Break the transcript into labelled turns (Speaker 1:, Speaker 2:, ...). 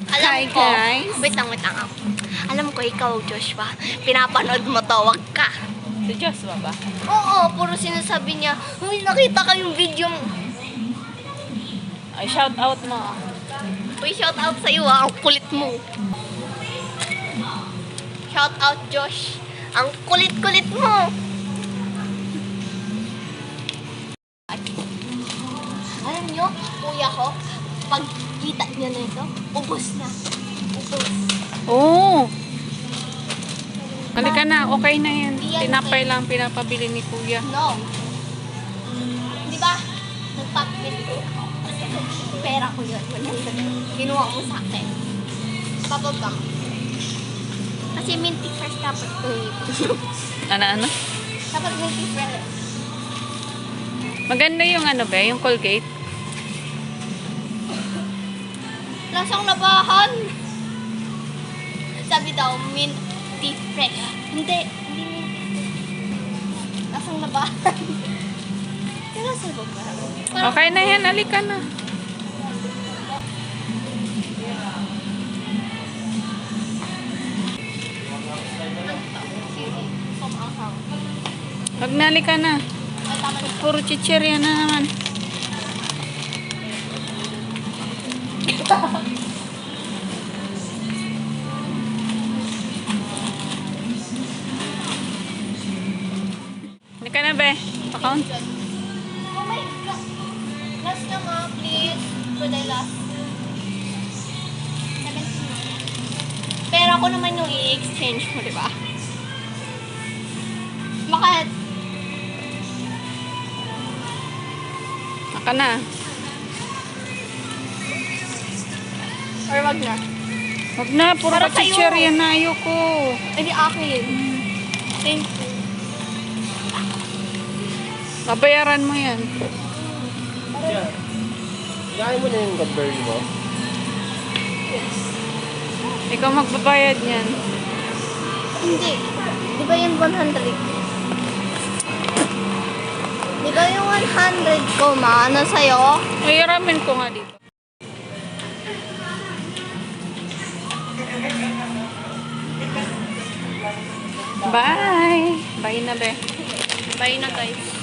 Speaker 1: Hi
Speaker 2: Alam ko,
Speaker 1: guys.
Speaker 2: wait lang. Alam ko, ikaw, Joshua, pinapanood mo to, wag ka.
Speaker 1: Si Joshua ba?
Speaker 2: Oo, puro sinasabi niya, uy, nakita ka yung video mo.
Speaker 1: Ay, shout out mo.
Speaker 2: Uy, shout out sa'yo ang kulit mo. Shout out, Josh. Ang kulit-kulit mo. Alam niyo, kuya ko, pag kita niya na ito, ubos na. Ubos.
Speaker 1: Oo. Halika na, okay na yan.
Speaker 2: Yan,
Speaker 1: Tinapay lang pinapabili ni Kuya.
Speaker 2: No. Di ba? Nagpapabili ko. Pera ko yun. Kinuha mo sa akin. Papabang. Kasi minty fresh dapat ko
Speaker 1: Ano?
Speaker 2: Dapat minty fresh.
Speaker 1: Maganda yung ano ba? Yung Colgate.
Speaker 2: Lasang nabahan. Sabi daw, minty fresh. Hindi minty fresh. Lasang nabahan. Kaya sa ba?
Speaker 1: Okay na yan, halika na. Wag na, halika na. Puro chichirya na naman. Halika na, be. Account.
Speaker 2: Oh my God. Last na nga, please. For the last. 17. Pero ako naman yung i-exchange mo, di ba? Bakit?
Speaker 1: Naka na.
Speaker 2: Or wag na?
Speaker 1: Wag na, puro
Speaker 2: Para
Speaker 1: pa chichirya na. Ayoko.
Speaker 2: Eh di akin. Thank you.
Speaker 1: Babayaran mo yan.
Speaker 3: Kaya mo na yung Cadbury mo?
Speaker 1: Ikaw magbabayad niyan.
Speaker 2: Hindi. Di ba yung 100? Di ba yung 100 ko, ma? Ano sa'yo?
Speaker 1: Mahiramin ko nga dito. Bye! Bye na, be.
Speaker 2: Bye na, guys.